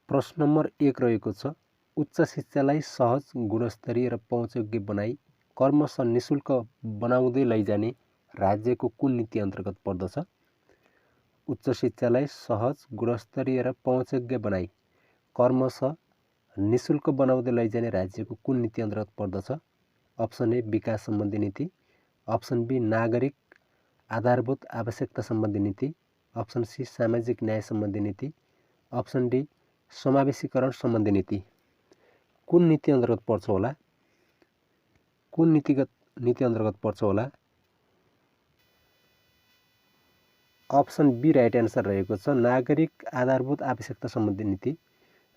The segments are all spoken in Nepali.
प्रश्न नम्बर 1 रहेको छ उच्च शिक्षालाई सहज गुणस्तरीय र पहुँचयोग्य बनाई कर्मश निशुल्क बनाउँदै लैजाने राज्यको कुन नीति अन्तर्गत पर्दछ? उच्च शिक्षालाई सहज गुणस्तरीय र पहुँचयोग्य बनाई कर्मश निशुल्क बनाउँदै लैजाने राज्यको कुन नीति अन्तर्गत पर्दछ? अप्सन ए विकास सम्बन्धी नीति, अप्सन बी नागरिक आधारभूत आवश्यकता सम्बन्धी नीति, अप्सन सी सामाजिक न्याय सम्बन्धी नीति, अप्सन डी समावेशीकरण सम्बन्धी नीति। कुन नीति अन्तर्गत पर्छ होला? कुन नीति अन्तर्गत पर्छ होला? अप्सन बी राइट एन्सर रहेको छ नागरिक आधारभूत आवश्यकता सम्बन्धी नीति।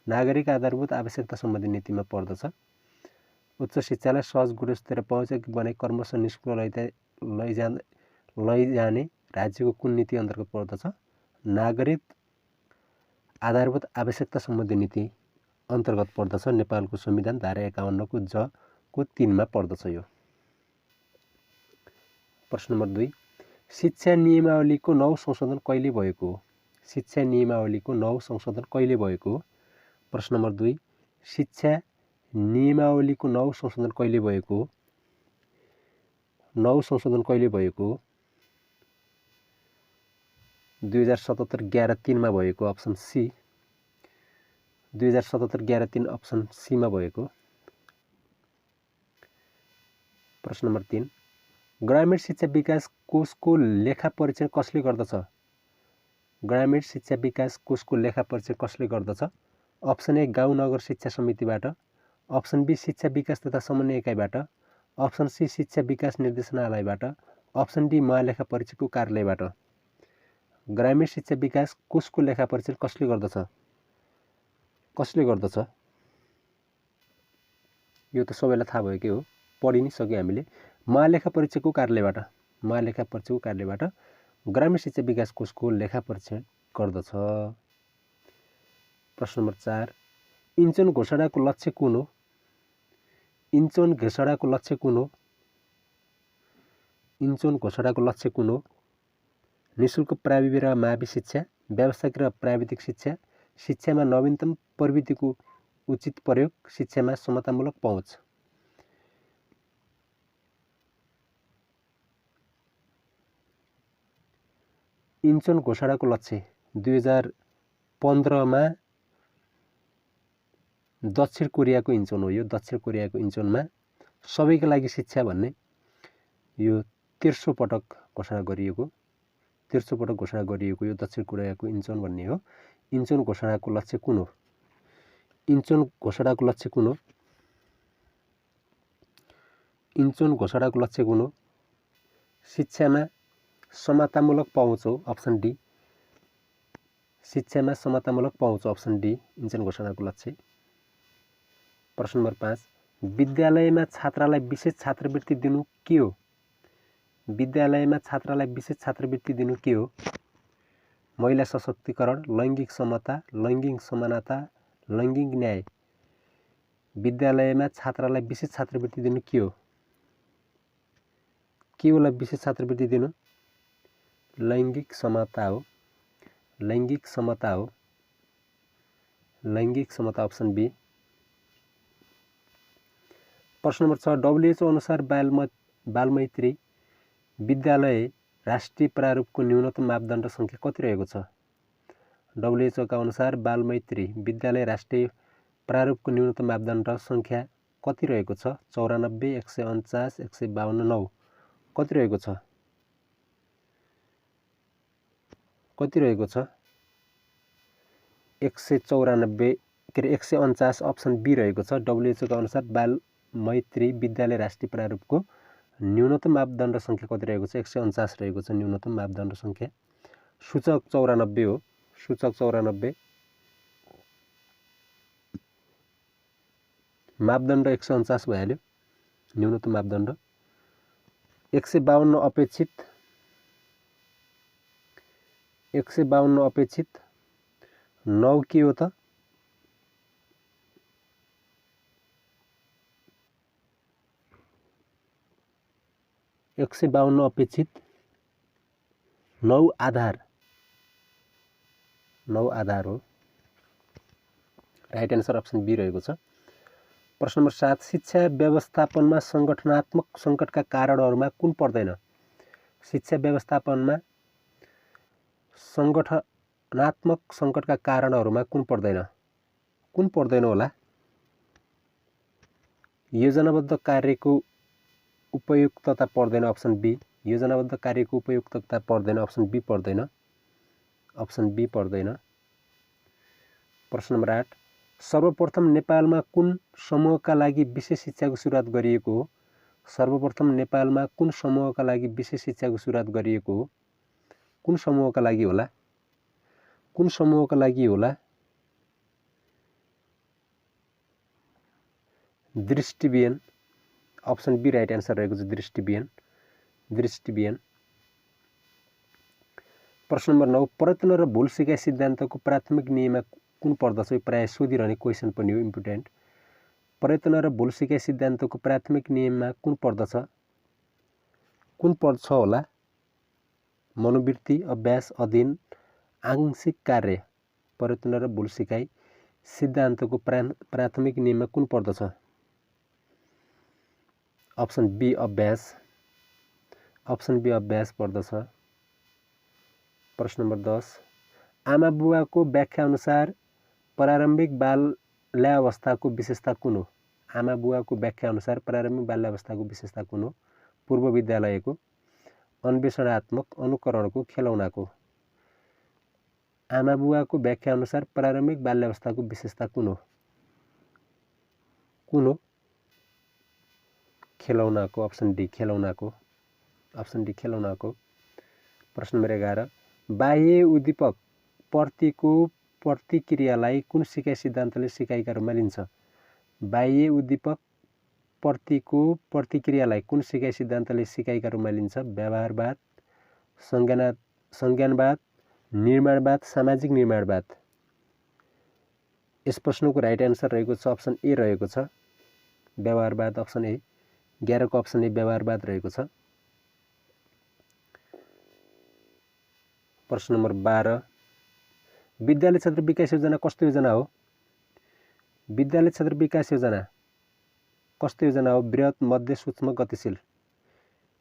नागरिक आधारभूत आवश्यकता सम्बन्धी नीतिमा पर्दछ। उच्च शिक्षालाई सहज गुणस्तरीय पहुँचयोग्य बनाई कर्मश निशुल्क लैजाने राज्यको कुन नीति अन्तर्गत पर्दछ? नागरिक आधारभूत आवश्यकता सम्बन्धी नीति अन्तर्गत पर्दछ। नेपालको संविधान धारा 51 को ज को 3 मा पर्दछ यो। प्रश्न नम्बर 2 शिक्षा नियमावलीको 9 संशोधन कहिले भएको हो? शिक्षा नियमावलीको 9 संशोधन कहिले भएको हो? प्रश्न नम्बर 2 शिक्षा नियमावलीको 9 संशोधन कहिले भएको हो? 9 संशोधन कहिले भएको हो? 2077 11/3 मा भएको अप्सन सी। 2077 11/3 अप्सन सी मा भएको। प्रश्न नम्बर 3 ग्रामीण शिक्षा विकास कोषको लेखा परीक्षण कसले गर्दछ? ग्रामीण शिक्षा विकास कोषको लेखा परीक्षण कसले गर्दछ? अप्सन ए गाउँ नगर शिक्षा समितिबाट, अप्सन बी शिक्षा विकास तथा समन्वय एकाइबाट, अप्सन सी शिक्षा विकास निर्देशनालयबाट, अप्सन डी महालेखा परीक्षकको कार्यालयबाट। ग्रामीण शिक्षा विकास कोषको लेखा परीक्षण कसले गर्दछ? कसले गर्दछ? यो त सबैलाई थाहा भयो के हो, पढि नै सक्यो हामीले। महालेखा परीक्षकको कार्यालयबाट, महालेखा परीक्षकको कार्यालयबाट ग्रामीण शिक्षा विकास कोषको लेखा परीक्षण गर्दछ। प्रश्न नम्बर 4 इन्चन घोषणाको लक्ष्य कुन हो? इन्चन घोषणाको लक्ष्य कुन हो? इन्चन घोषणाको लक्ष्य कुन हो? निशुल्क प्राविधिक र मावि शिक्षा, व्यावसायिक र प्राविधिक शिक्षा, शिक्षामा नवीनतम प्रविधिको उचित प्रयोग, शिक्षामा समतामूलक पहुँच। इन्चन घोषणाको लक्ष्य 2015 मा दक्षिण कोरियाको इन्चन हो। यो दक्षिण कोरियाको इन्चनमा सबैका लागि शिक्षा भन्ने यो तेस्रो पटक घोषणा गरिएको, तेस्रो पटक घोषणा गरिएको यो दक्षिण कोरियाको इन्चन भन्ने हो। इन्चन घोषणाको लक्ष्य कुन हो? इन्चन घोषणाको लक्ष्य कुन हो? इन्चन घोषणाको लक्ष्य कुन हो? शिक्षामा समतामूलक पहुँच हो, अप्सन डी। शिक्षामा समतामूलक पहुँच, अप्सन डी इन्चन घोषणाको लक्ष्य। प्रश्न नम्बर 5 विद्यालयमा छात्रालाई विशेष छात्रवृत्ति दिनु के हो? विद्यालयमा छात्रालाई विशेष छात्रवृत्ति दिनु के हो? महिला सशक्तिकरण, लैङ्गिक समता, लैङ्गिक समानता, लैङ्गिक न्याय। विद्यालयमा छात्रालाई विशेष छात्रवृत्ति दिनु के हो? के होला विशेष छात्रवृत्ति दिनु? लैङ्गिक समता हो, लैङ्गिक समता हो, लैङ्गिक समता, अप्सन बी। प्रश्न नम्बर 6 WHO अनुसार बालमैत्री विद्यालय राष्ट्रिय प्रारूपको न्यूनतम मापदण्ड सङ्ख्या कति रहेको छ? WHO का अनुसार बालमैत्री विद्यालय राष्ट्रिय प्रारूपको न्यूनतम मापदण्ड सङ्ख्या कति रहेको छ? 94, 149, 152, 9 कति रहेको छ? कति रहेको छ? 194 के अरे 149 अप्सन बी रहेको छ। WHO का अनुसार बालमैत्री विद्यालय राष्ट्रिय प्रारूपको न्यूनतम मापदण्ड सङ्ख्या कति रहेको छ? 149 रहेको छ न्यूनतम मापदण्ड सङ्ख्या। सूचक 94 हो, सूचक 94। मापदण्ड 149 भइहाल्यो न्यूनतम मापदण्ड। 152 अपेक्षित, 152 अपेक्षित, 9 के हो त? एक सय 52 अपेक्षित, 9 आधार, 9 आधार हो। राइट एन्सर अप्सन बी रहेको छ। प्रश्न नम्बर 7 शिक्षा व्यवस्थापनमा संगठनात्मक सङ्कटका कारणहरूमा कुन पर्दैन? शिक्षा व्यवस्थापनमा संगठनात्मक सङ्कटका कारणहरूमा कुन पर्दैन? कुन पर्दैन होला? योजनाबद्ध कार्यको उपयुक्तता पर्दैन अप्सन बी। योजनाबद्ध कार्यको उपयुक्तता पर्दैन अप्सन बी पर्दैन। अप्सन बी पर्दैन। प्रश्न नम्बर 8 सर्वप्रथम नेपालमा कुन समूहका लागि विशेष शिक्षाको सुरुवात गरिएको हो? सर्वप्रथम नेपालमा कुन समूहका लागि विशेष शिक्षाको सुरुवात गरिएको हो? कुन समूहका लागि होला? कुन समूहका लागि होला? दृष्टिविहीन। अप्सन बी राइट एन्सर रहेको छ दृष्टिविहीन। दृष्टिविहीन। प्रश्न नम्बर 9 प्रयत्न र भुल सिकाइ सिद्धान्तको प्राथमिक नियममा कुन पर्दछ? यो प्राय सोधिरहने क्वेसन पनि हो, इम्पोर्टेन्ट। प्रयत्न र भुल सिकाइ सिद्धान्तको प्राथमिक नियममा कुन पर्दछ? कुन पर्छ होला? मनोवृत्ति, अभ्यास, अध्ययन, आंशिक कार्य। प्रयत्न र भुल सिकाइ सिद्धान्तको प्राथमिक नियममा कुन पर्दछ? अप्सन बी अभ्यास। अप्सन बी अभ्यास पर्दछ। प्रश्न नम्बर 10 आमा बुवाको व्याख्या अनुसार प्रारम्भिक बाल्यावस्थाको विशेषता कुन हो? आमा बुवाको व्याख्या अनुसार प्रारम्भिक बाल्यावस्थाको विशेषता कुन हो? पूर्व विद्यालयको, अन्वेषणात्मक, अनुकरणको, खेलौनाको। आमा बुवाको व्याख्या अनुसार प्रारम्भिक बाल्यावस्थाको विशेषता कुन हो? कुन हो? खेलौनाको। अप्सन डी खेलौनाको। अप्सन डी खेलौनाको। प्रश्न नम्बर 11 बाह्य उद्दीपक प्रतिको प्रतिक्रियालाई कुन सिकाइ सिद्धान्तले सिकाइका रूपमा लिन्छ? बाह्य उद्दीपक प्रतिको प्रतिक्रियालाई कुन सिकाइ सिद्धान्तले सिकाइका रूपमा लिन्छ? व्यवहारवाद, संज्ञानवाद, निर्माणवाद, सामाजिक निर्माणवाद। यस प्रश्नको राइट एन्सर रहेको छ अप्सन ए रहेको छ व्यवहारवाद। अप्सन ए 11 को अप्सन ए व्यवहारवाद रहेको छ। प्रश्न नम्बर 12 विद्यालय क्षेत्र विकास योजना कस्तो योजना हो? विद्यालय क्षेत्र विकास योजना कस्तो योजना हो? बृहत, मध्य, सूक्ष्म, गतिशील।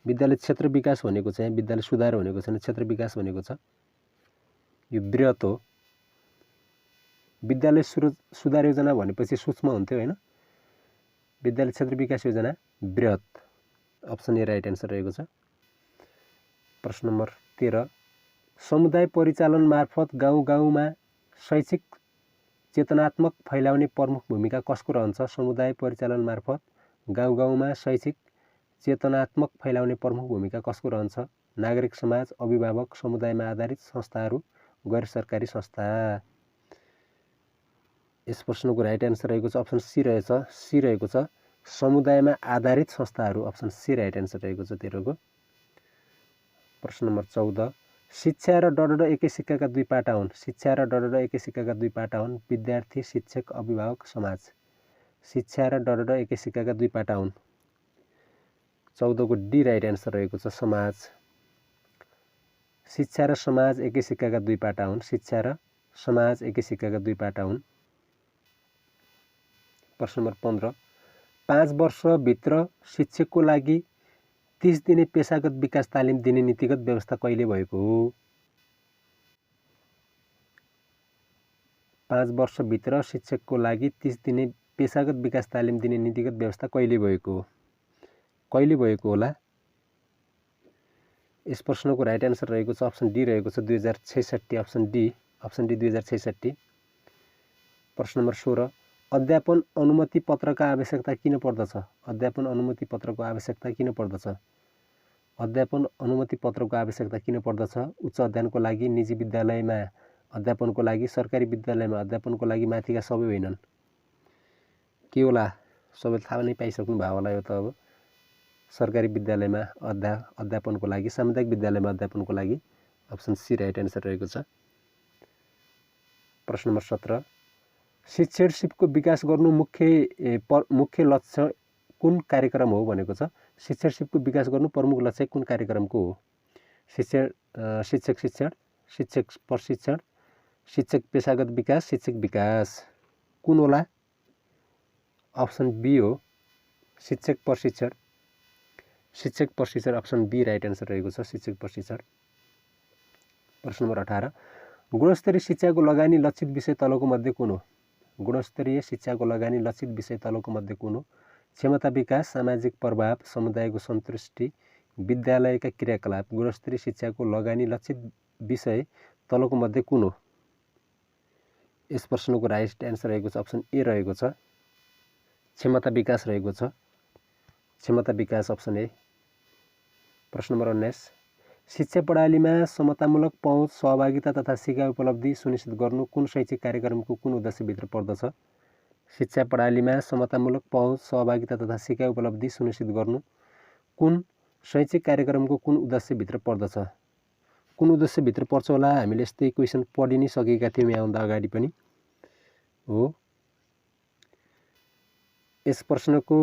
विद्यालय क्षेत्र विकास भनेको चाहिँ विद्यालय सुधार भनेको छैन, क्षेत्र विकास भनेको छ। यो बृहत हो। विद्यालय सुधार योजना भनेपछि सूक्ष्म हुन्थ्यो हैन? विद्यालय क्षेत्र विकास योजना बृहत। अप्सन ए राइट एन्सर रहेको छ। प्रश्न नम्बर 13 समुदाय परिचालन मार्फत गाउँ गाउँमा शैक्षिक चेतनात्मक फैलाउने प्रमुख भूमिका कसको रहन्छ? समुदाय परिचालन मार्फत गाउँ गाउँमा शैक्षिक चेतनात्मक फैलाउने प्रमुख भूमिका कसको रहन्छ? नागरिक समाज, अभिभावक, समुदायमा आधारित संस्थाहरू, गैर सरकारी संस्था। यस प्रश्नको राइट एन्सर रहेको छ अप्सन सी रहेको छ समुदायमा आधारित संस्थाहरू। अप्सन सी राइट एन्सर रहेको छ 13 को। प्रश्न नम्बर 14 शिक्षा र डडड एकै सिक्काका दुई पाटा हुन्। शिक्षा र डडड एकै सिक्काका दुई पाटा हुन्। विद्यार्थी, शिक्षक, अभिभावक, समाज। शिक्षा र डडड एकै सिक्काका दुई पाटा हुन्। 14 को डी राइट एन्सर रहेको छ समाज। शिक्षा र समाज एकै सिक्काका दुई पाटा हुन्। शिक्षा र समाज एकै सिक्काका दुई पाटा हुन्। प्रश्न नम्बर 15 5 वर्षभित्र शिक्षकको लागि 30 दिने पेशागत विकास तालिम दिने नीतिगत व्यवस्था कहिले भएको हो? 5 वर्षभित्र शिक्षकको लागि 30 दिने पेशागत विकास तालिम दिने नीतिगत व्यवस्था कहिले भएको हो? कहिले भएको होला? यस प्रश्नको राइट एन्सर रहेको छ अप्सन डी रहेको छ 2066। Option D 2066। प्रश्न नम्बर 16 अध्यापन अनुमति पत्रका आवश्यकता किन पर्दछ? अध्यापन अनुमति पत्रको आवश्यकता किन पर्दछ? अध्यापन अनुमति पत्रको आवश्यकता किन पर्दछ? उच्च अध्ययनको लागि निजी विद्यालयमा अध्यापनको लागि, सरकारी विद्यालयमा अध्यापनको लागि माथिका सबै होइनन्। के होला? सबैले थाहा नै पाइसक्नु भयो होला यो त अब। सरकारी विद्यालयमा अध्यापनको लागि, सामुदायिक विद्यालयमा अध्यापनको लागि। अप्सन सी राइट एन्सर रहेको छ। प्रश्न नम्बर 17 शिक्षणसिपको विकास गर्नु मुख्य लक्ष्य कुन कार्यक्रम हो भनेको छ? शिक्षणसिपको विकास गर्नु प्रमुख लक्ष्य कुन कार्यक्रमको हो? शिक्षक शिक्षण, शिक्षक प्रशिक्षण, शिक्षक पेशागत विकास, शिक्षक विकास। कुन होला? अप्सन बी हो शिक्षक प्रशिक्षण। शिक्षक प्रशिक्षण अप्सन बी राइट एन्सर रहेको छ शिक्षक प्रशिक्षण। प्रश्न नम्बर 18 गुणस्तरीय शिक्षाको लगानी लक्षित विषय तलको मध्ये कुन हो? गुणस्तरीय शिक्षाको लगानी लक्षित विषय तलको मध्ये कुन हो? क्षमता विकास, सामाजिक प्रभाव, समुदायको सन्तुष्टि, विद्यालयका क्रियाकलाप। गुणस्तरीय शिक्षाको लगानी लक्षित विषय तलको मध्ये कुन हो? यस प्रश्नको राइट एन्सर रहेको छ अप्सन ए रहेको छ क्षमता विकास रहेको छ। क्षमता विकास अप्सन ए। प्रश्न नम्बर 19 शिक्षा प्रणालीमा समतामूलक पहुँच, सहभागिता तथा सिकाइ उपलब्धि सुनिश्चित गर्नु कुन शैक्षिक कार्यक्रमको कुन उद्देश्यभित्र पर्दछ? शिक्षा प्रणालीमा समतामूलक पहुँच, सहभागिता तथा सिकाइ उपलब्धि सुनिश्चित गर्नु कुन शैक्षिक कार्यक्रमको कुन उद्देश्यभित्र पर्दछ? कुन उद्देश्यभित्र पर्छ होला? हामीले यस्तै क्वेसन पढि नै सकेका थियौँ यहाँभन्दा अगाडि पनि हो। यस प्रश्नको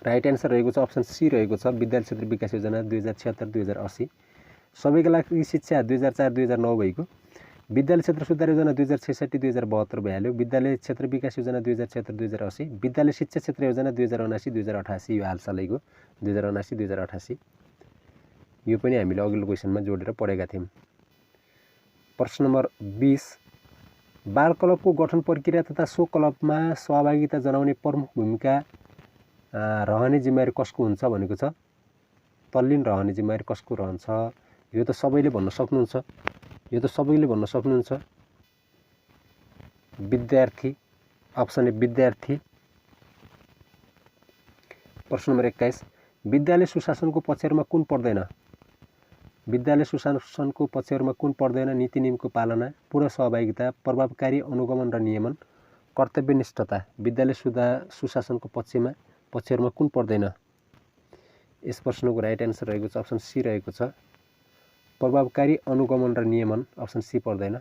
राइट एन्सर रहेको छ अप्सन सी रहेको छ विद्यालय क्षेत्र विकास योजना 2076-2080। सबैका लागि शिक्षा 2004-2009 भएको। विद्यालय क्षेत्र सुधार योजना 2066-2072 भइहाल्यो। विद्यालय क्षेत्र विकास योजना 2076-2080। विद्यालय शिक्षा क्षेत्र योजना 2079-2088 यो हालसालैको 2079-2088। यो पनि हामीले अघिल्लो क्वेसनमा जोडेर पढेका थियौँ। प्रश्न नम्बर 20 बाल क्लबको गठन प्रक्रिया तथा सो क्लबमा सहभागिता जनाउने प्रमुख भूमिका रहने जिम्मेवारी कसको हुन्छ भनेको छ? तल्लीन रहने जिम्मेवारी कसको रहन्छ? यो त सबैले भन्न सक्नुहुन्छ। यो त सबैले भन्न सक्नुहुन्छ। विद्यार्थी अप्सन ए विद्यार्थी। प्रश्न नम्बर 21 विद्यालय सुशासनको पक्षहरूमा कुन पर्दैन? विद्यालय सुशासनको पक्षहरूमा कुन पर्दैन? नीति नियमको पालना, पूर्ण सहभागिता, प्रभावकारी अनुगमन र नियमन, कर्तव्यनिष्ठता। विद्यालय सुशासनको पक्षहरूमा कुन पर्दैन? यस प्रश्नको राइट एन्सर रहेको छ अप्सन सी रहेको छ प्रभावकारी अनुगमन र नियमन। अप्सन सी पर्दैन।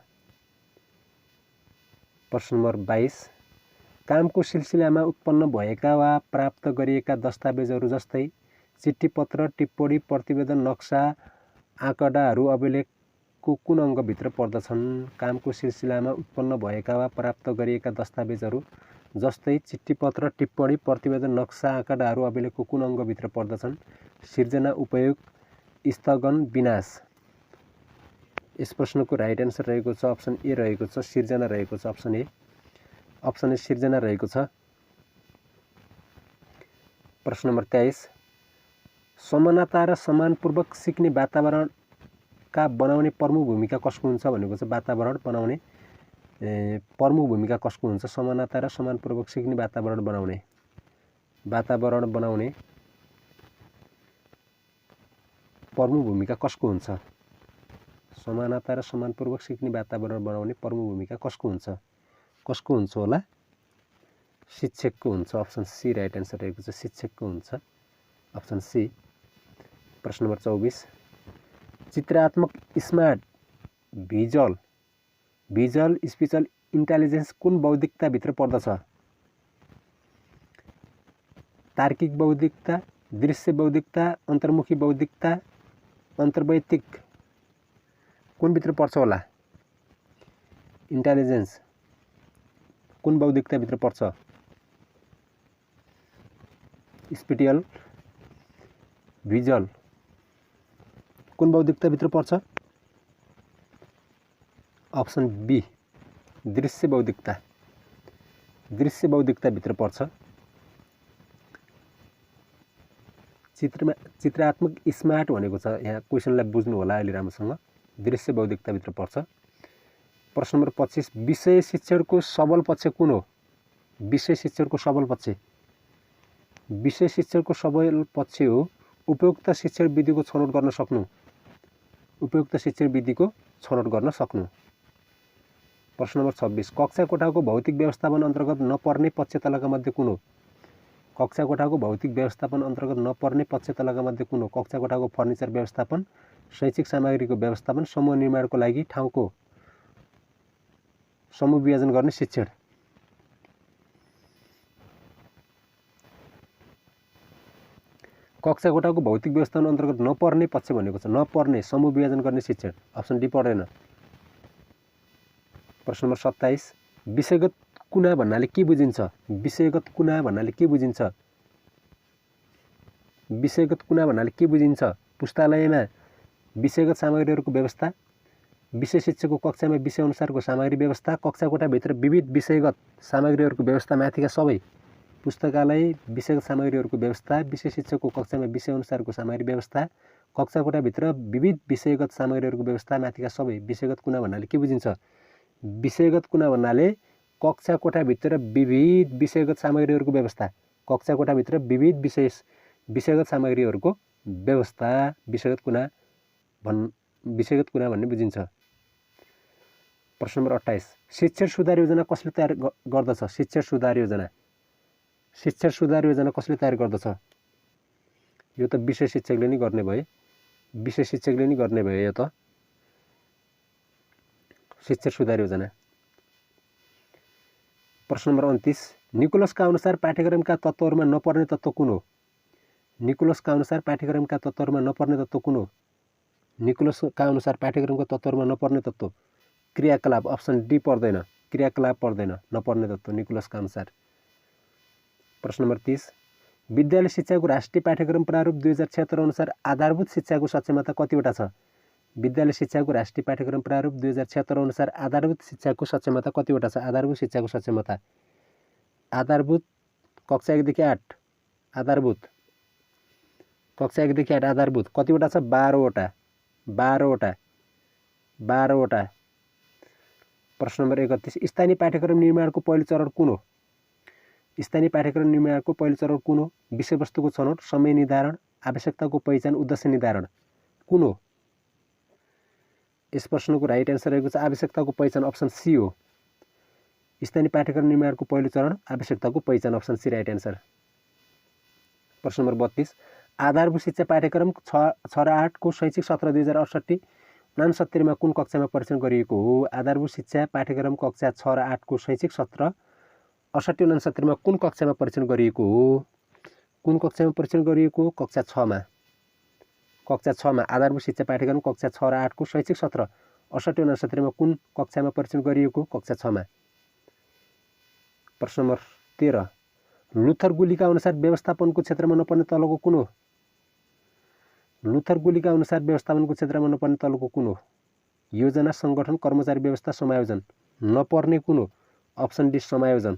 प्रश्न नम्बर 22 कामको सिलसिलामा उत्पन्न भएका वा प्राप्त गरिएका दस्तावेजहरू जस्तै चिठी पत्र, टिप्पणी, प्रतिवेदन, नक्सा, आँकडाहरू अभिलेखको कुन अङ्गभित्र पर्दछन्? कामको सिलसिलामा उत्पन्न भएका वा प्राप्त गरिएका दस्तावेजहरू जस्तै चिठी पत्र, टिप्पणी, प्रतिवेदन, नक्सा, आँकडाहरू अभिलेखको कुन अङ्गभित्र पर्दछन्? सिर्जना, उपयोग, स्थगन, विनाश। यस प्रश्नको राइट एन्सर रहेको छ अप्सन ए रहेको छ सिर्जना रहेको छ। Option A. अप्सन ए सिर्जना रहेको छ। प्रश्न नम्बर 23 समानता र सम्मानपूर्वक सिक्ने वातावरणका बनाउने प्रमुख भूमिका कसको हुन्छ भनेको छ? वातावरण बनाउने प्रमुख भूमिका कसको हुन्छ? समानता र सम्मानपूर्वक सिक्ने वातावरण बनाउने प्रमुख भूमिका कसको हुन्छ? समानता र सम्मानपूर्वक सिक्ने वातावरण बनाउने प्रमुख भूमिका कसको हुन्छ? कसको हुन्छ होला? शिक्षकको हुन्छ। अप्सन सी राइट एन्सर रहेको छ शिक्षकको हुन्छ। Option C. प्रश्न नम्बर 24 चित्रात्मक स्मार्ट भिजुअल स्पिचल इन्टेलिजेन्स कुन बौद्धिकताभित्र पर्दछ? तार्किक बौद्धिकता, दृश्य बौद्धिकता, अन्तर्मुखी बौद्धिकता, अन्तर्वैयक्तिक कुनभित्र पर्छ होला? इन्टेलिजेन्स कुन बौद्धिकताभित्र पर्छ? स्पिटियल भिजुअल कुन बौद्धिकताभित्र पर्छ? अप्सन बी दृश्य बौद्धिकता। दृश्य बौद्धिकताभित्र पर्छ। चित्रात्मक स्मार्ट भनेको छ यहाँ क्वेसनलाई बुझ्नु होला अहिले राम्रोसँग। दृश्य बौद्धिकताभित्र पर्छ। प्रश्न नम्बर 25 विषय शिक्षणको सबल पक्ष कुन हो? विषय शिक्षणको सबल पक्ष। विषय शिक्षणको सबल पक्ष हो उपयुक्त शिक्षण विधिको छनौट गर्न सक्नु। उपयुक्त शिक्षण विधिको छनौट गर्न सक्नु। प्रश्न नम्बर 26 कक्षा कोठाको भौतिक व्यवस्थापन अन्तर्गत नपर्ने पक्ष तलका मध्ये कुन हो? कक्षा कोठाको भौतिक व्यवस्थापन अन्तर्गत नपर्ने पक्ष तलका मध्ये कुन हो? कक्षा कोठाको फर्निचर व्यवस्थापन, शैक्षिक सामग्रीको व्यवस्थापन, समूह निर्माणको लागि ठाउँको समूह विभाजन गर्ने शिक्षण। कक्षा कोठाको भौतिक व्यवस्थापन अन्तर्गत नपर्ने पक्ष भनेको छ नपर्ने समूह विभाजन गर्ने शिक्षण। अप्सन डी पर्दैन। प्रश्न नम्बर 27 विषयगत कुना भन्नाले के बुझिन्छ? विषयगत कुना भन्नाले के बुझिन्छ? विषयगत कुना भन्नाले के बुझिन्छ? पुस्तकालयमा विषयगत सामग्रीहरूको व्यवस्था, विषय शिक्षकको कक्षामा विषय अनुसारको सामग्री व्यवस्था, कक्षा कोठाभित्र विविध विषयगत सामग्रीहरूको व्यवस्था माथिका सबै। पुस्तकालय विषयगत सामग्रीहरूको व्यवस्था, विषय शिक्षकको कक्षामा विषय अनुसारको सामग्री व्यवस्था, कक्षा कोठाभित्र विविध विषयगत सामग्रीहरूको व्यवस्था माथिका सबै। विषयगत कुना भन्नाले के बुझिन्छ? विषयगत कुना भन्नाले कक्षा कोठाभित्र विविध विषयगत सामग्रीहरूको व्यवस्था, कक्षा कोठाभित्र विविध विषयगत सामग्रीहरूको व्यवस्था विषयगत कुना भन्ने बुझिन्छ। प्रश्न नम्बर 28, शिक्षण सुधार योजना कसले तयार गर्दछ? शिक्षण सुधार योजना कसले तयार गर्दछ? यो त विषय शिक्षकले नै गर्ने भयो, यो त शिक्षण सुधार योजना। प्रश्न नम्बर 29, निकोलसका अनुसार पाठ्यक्रमका तत्त्वहरूमा नपर्ने तत्त्व कुन हो? निकोलसका अनुसार पाठ्यक्रमका तत्त्वहरूमा नपर्ने तत्त्व कुन हो? निकोलसका अनुसार पाठ्यक्रमको तत्त्वहरूमा नपर्ने तत्त्व क्रियाकलाप, अप्सन डी पर्दैन, क्रियाकलाप पर्दैन, नपर्ने तत्त्व निकोलसका अनुसार। प्रश्न नम्बर 30, विद्यालय शिक्षाको राष्ट्रिय पाठ्यक्रम प्रारूप 2076 अनुसार आधारभूत शिक्षाको सक्षमता कतिवटा छ? विद्यालय शिक्षाको राष्ट्रिय पाठ्यक्रम प्रारूप 2076 अनुसार आधारभूत शिक्षाको सक्षमता कतिवटा छ? आधारभूत शिक्षाको सक्षमता, आधारभूत कक्षा 1 देखि 8, आधारभूत कक्षा 1 देखि 8 आधारभूत कतिवटा छ? 12वटा। प्रश्न नम्बर 31, स्थानीय पाठ्यक्रम निर्माणको पहिलो चरण कुन हो? स्थानीय पाठ्यक्रम निर्माणको पहिलो चरण कुन हो? विषयवस्तुको छनौट, समय निर्धारण, आवश्यकताको पहिचान, उद्देश्य निर्धारण कुन हो? यस प्रश्नको राइट एन्सर रहेको छ आवश्यकताको पहिचान, अप्सन सी हो। स्थानीय पाठ्यक्रम निर्माणको पहिलो चरण आवश्यकताको पहिचान, अप्सन सी राइट एन्सर। प्रश्न नम्बर 32, आधारभूत शिक्षा पाठ्यक्रम 6 र 8 को शैक्षिक सत्र 2068-69 मा कुन कक्षामा परीक्षण गरिएको हो? आधारभूत शिक्षा पाठ्यक्रम कक्षा 6 र 8 को शैक्षिक सत्र 68-69 मा कुन कक्षामा परीक्षण गरिएको हो? कुन कक्षामा परीक्षण गरिएको हो? कक्षा 6 मा। कक्षा 6 मा आधारभूत शिक्षा पाठ्यक्रम कक्षा 6 र 8 को शैक्षिक सत्र 68-69 मा कुन कक्षामा परीक्षण गरिएको? कक्षा 6 मा। प्रश्न नम्बर 13, लुथर गुलीका अनुसार व्यवस्थापनको क्षेत्रमा नपर्ने तलको कुन हो? लुथर गुलीका अनुसार व्यवस्थापनको क्षेत्रमा नपर्ने तलको कुन हो? योजना, सङ्गठन, कर्मचारी व्यवस्था, समायोजन नपर्ने कुन हो? अप्सन डी समायोजन।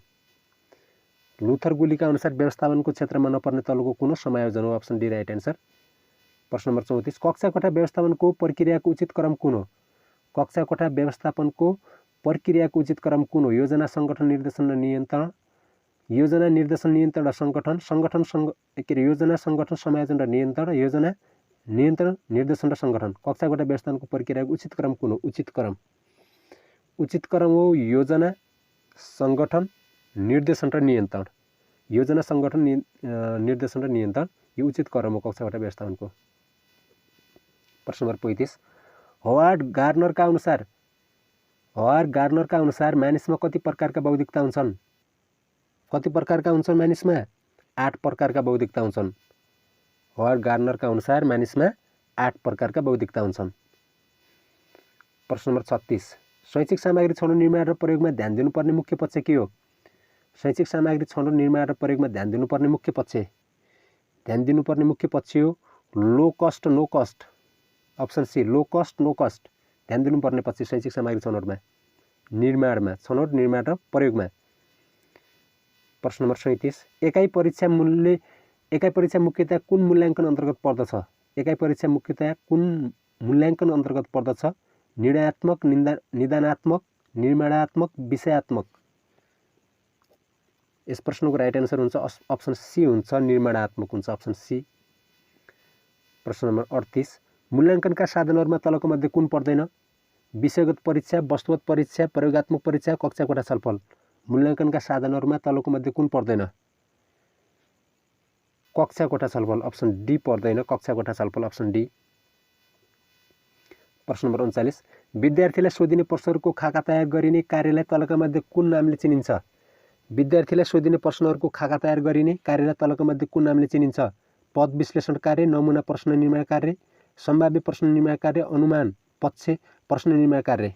लुथर गुलीका अनुसार व्यवस्थापनको क्षेत्रमा नपर्ने तलको कुन हो? समायोजन हो, अप्सन डी राइट एन्सर। प्रश्न नम्बर 34, कक्षा कोठा व्यवस्थापनको प्रक्रियाको उचित क्रम कुन हो? कक्षा कोठा व्यवस्थापनको प्रक्रियाको उचित क्रम कुन हो? योजना, सङ्गठन, निर्देशन र नियन्त्रण, योजना, निर्देशन, नियन्त्रण र सङ्गठन, योजना, सङ्गठन, समायोजन र नियन्त्रण, योजना, नियन्त्रण, निर्देशन र सङ्गठन। कक्षा कोठा व्यवस्थापनको प्रक्रियाको उचित क्रम कुन हो? उचित क्रम हो योजना, सङ्गठन, निर्देशन र नियन्त्रण। योजना, सङ्गठन, निर्देशन र नियन्त्रण यो उचित क्रम हो कक्षा कोठा व्यवस्थापनको। प्रश्न नम्बर 35, हवार्ड गार्नरका अनुसार मानिसमा कति प्रकारका बौद्धिकता हुन्छन्? कति प्रकारका हुन्छन् मानिसमा? 8 प्रकारका बौद्धिकता हुन्छन्। हवार्ड गार्नरका अनुसार मानिसमा 8 प्रकारका बौद्धिकता हुन्छन्। प्रश्न नम्बर 36, शैक्षिक सामग्री छनौट, निर्माण र प्रयोगमा ध्यान दिनुपर्ने मुख्य पक्ष के हो? शैक्षिक सामग्री छनौट, निर्माण र प्रयोगमा ध्यान दिनुपर्ने मुख्य पक्ष हो low cost no cost, option C low cost no cost. ध्यान दिनुपर्ने पक्ष शैक्षिक सामग्री छनौटमा, निर्माणमा, छनौट, निर्माण र प्रयोगमा। प्रश्न नम्बर 37, एकाइ परीक्षा मुख्यतया कुन मूल्याङ्कन अन्तर्गत पर्दछ? एकाइ परीक्षा मुख्यतया कुन मूल्याङ्कन अन्तर्गत पर्दछ? निर्णयात्मक, निदानात्मक, निर्माणात्मक, विषयात्मक। यस प्रश्नको राइट एन्सर हुन्छ अप्सन सी हुन्छ, निर्माणात्मक हुन्छ, अप्सन सी। प्रश्न नम्बर 38, मूल्याङ्कनका साधनहरूमा तलको मध्ये कुन पर्दैन? विषयगत परीक्षा, वस्तुगत परीक्षा, प्रयोगात्मक परीक्षा, कक्षा कोठा छलफल। मूल्याङ्कनका साधनहरूमा तलको मध्ये कुन पर्दैन? कक्षा कोठा छलफल, अप्सन डी पर्दैन, कक्षा कोठा छलफल, अप्सन डी। प्रश्न नम्बर 39, विद्यार्थीलाई सोधिने प्रश्नहरूको खाका तयार गरिने कार्यलाई तलका मध्ये कुन नामले चिनिन्छ? विद्यार्थीलाई सोधिने प्रश्नहरूको खाका तयार गरिने कार्यलाई तलका मध्ये कुन नामले चिनिन्छ? पद विश्लेषण कार्य, नमुना प्रश्न निर्माण कार्य, सम्भाव्य प्रश्न निर्माण कार्य, अनुमान पक्ष प्रश्न निर्माण कार्य।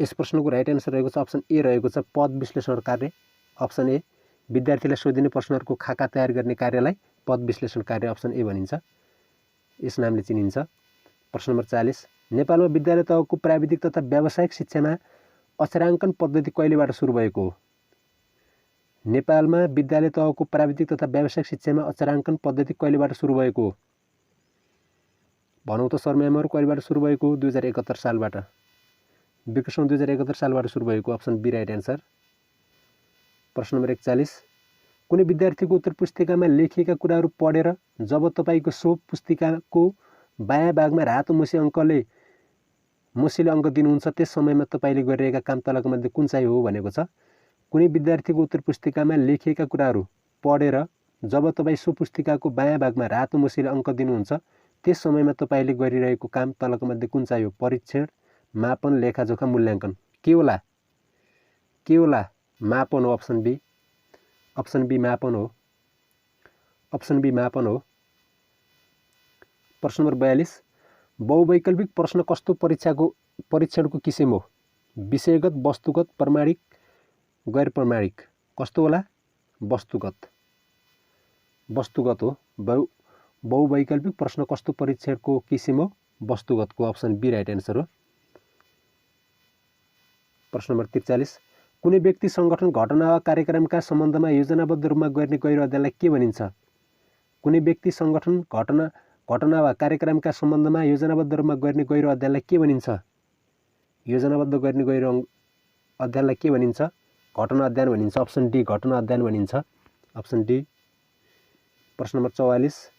यस प्रश्नको राइट एन्सर रहेको छ अप्सन ए रहेको छ पद विश्लेषण कार्य। अप्सन ए विद्यार्थीलाई सोधिने प्रश्नहरूको खाका तयार गर्ने कार्यलाई पद विश्लेषण कार्य अप्सन ए भनिन्छ, यस नामले चिनिन्छ। प्रश्न नम्बर 40 नेपालमा विद्यालय तहको प्राविधिक तथा व्यावसायिक शिक्षामा अक्षराङ्कन पद्धति कहिलेबाट सुरु भएको हो? नेपालमा विद्यालय तहको प्राविधिक तथा व्यावसायिक शिक्षामा अक्षराङ्कन पद्धति कहिलेबाट सुरु भएको हो? भनौँ त सरम्यामहरू कहिलेबाट सुरु भएको हो? 2071 सालबाट। विक्रम 2071 सालबाट सुरु भएको, अप्सन बी राइट एन्सर। प्रश्न नम्बर 41 कुनै विद्यार्थीको उत्तर पुस्तिकामा लेखिएका कुराहरू पढेर जब तपाईँको सो पुस्तिकाको बायाँ भागमा रातो मुसीले अङ्क दिनुहुन्छ त्यस समयमा तपाईँले गरिरहेका काम तलका मध्ये कुन चाहिँ हो भनेको छ। कुनै विद्यार्थीको उत्तर पुस्तिकामा लेखिएका कुराहरू पढेर जब तपाईँ सो पुस्तिकाको बायाँ भागमा रातो मुसीले अङ्क दिनुहुन्छ त्यस समयमा तपाईँले गरिरहेको काम तलका मध्ये कुन चाहिँ हो? परीक्षण, मापन, लेखाजोखा, मूल्याङ्कन। के होला? के होला? मापन हो, अप्सन बी। अप्सन बी मापन हो। अप्सन बी मापन हो। प्रश्न नम्बर 42 बहुवैकल्पिक प्रश्न कस्तो परीक्षणको किसिम हो? विषयगत, वस्तुगत, प्रमाणिक, गैर प्रमाणिक। कस्तो होला? वस्तुगत। वस्तुगत हो। बहुवैकल्पिक प्रश्न कस्तो परीक्षणको किसिम हो? वस्तुगतको, अप्सन बी राइट एन्सर हो। प्रश्न नम्बर 43 कुनै व्यक्ति, संगठन, घटना वा कार्यक्रमका सम्बन्धमा योजनाबद्ध रूपमा गर्ने गैर अध्ययनलाई के भनिन्छ? कुनै व्यक्ति, संगठन, घटना वा कार्यक्रमका सम्बन्धमा योजनाबद्ध रूपमा गर्ने गैर अध्ययनलाई के भनिन्छ? योजनाबद्ध गर्ने गैर अध्ययनलाई के भनिन्छ? घटना अध्ययन भनिन्छ, अप्सन डी घटना अध्ययन भनिन्छ, अप्सन डी। प्रश्न नम्बर 44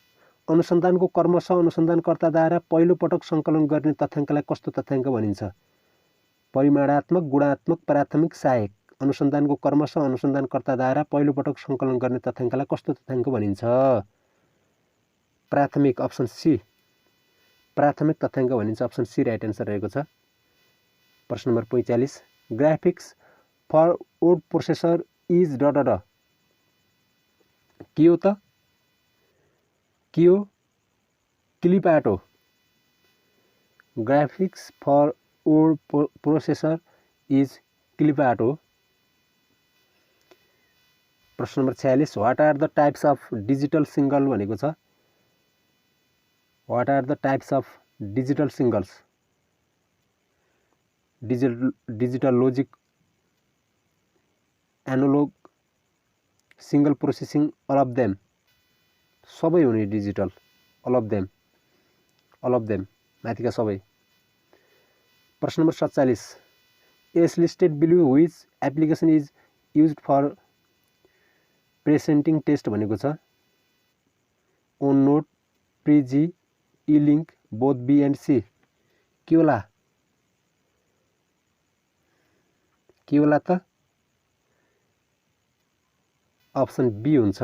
अनुसन्धानको क्रमशः अनुसन्धानकर्ताद्वारा पहिलो पटक सङ्कलन गर्ने तथ्याङ्कलाई कस्तो तथ्याङ्क भनिन्छ? परिमाणात्मक, गुणात्मक, प्राथमिक, सहायक। अनुसन्धानको क्रमशः अनुसन्धानकर्ताद्वारा पहिलो पटक सङ्कलन गर्ने तथ्याङ्कलाई कस्तो तथ्याङ्क भनिन्छ? प्राथमिक, अप्सन सी। प्राथमिक तथ्याङ्क भनिन्छ, अप्सन सी राइट एन्सर रहेको छ। प्रश्न number 45 graphics for word processor is ड के हो त? के हो? क्लिप आर्ट हो। Graphics for word processor is clip art हो। प्रश्न number 46 what are the types of digital signal भनेको छ। What are the types of digital signals? Digital logic, analog, signal processing, all of them. सबै हुने डिजिटल, अल अफ देम माथिका सबै। प्रश्न number 47 as listed below which application is used for presenting test भनेको छ। OneNote, Prezi, e link, both B and C. के होला? के होला त? अप्सन बी हुन्छ,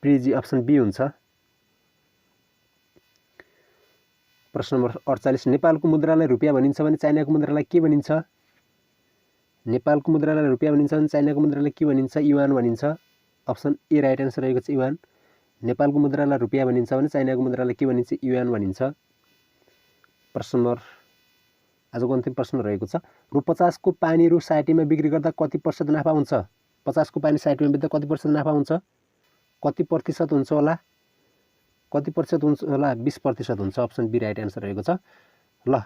प्रिजी, अप्सन बी हुन्छ। प्रश्न नम्बर 48 नेपालको मुद्रालाई रुपियाँ भनिन्छ भने चाइनाको मुद्रालाई के भनिन्छ? नेपालको मुद्रालाई रुपियाँ भनिन्छ भने चाइनाको मुद्रालाई के भनिन्छ? युआन भनिन्छ, अप्सन ए राइट एन्सर रहेको छ, युआन। नेपालको मुद्रालाई रुपियाँ भनिन्छ भने चाइनाको मुद्रालाई के भनिन्छ? युआन भनिन्छ। प्रश्न नम्बर आजको अन्तिम प्रश्न रहेको छ रु 50 को पानी रु 60 मा बिक्री गर्दा कति प्रतिशत नाफा हुन्छ? 50 को पानी 60 मा बेच्दा कति प्रतिशत नाफा हुन्छ? कति प्रतिशत हुन्छ होला? कति प्रतिशत हुन्छ होला? 20% हुन्छ, अप्सन बी राइट एन्सर रहेको छ। ल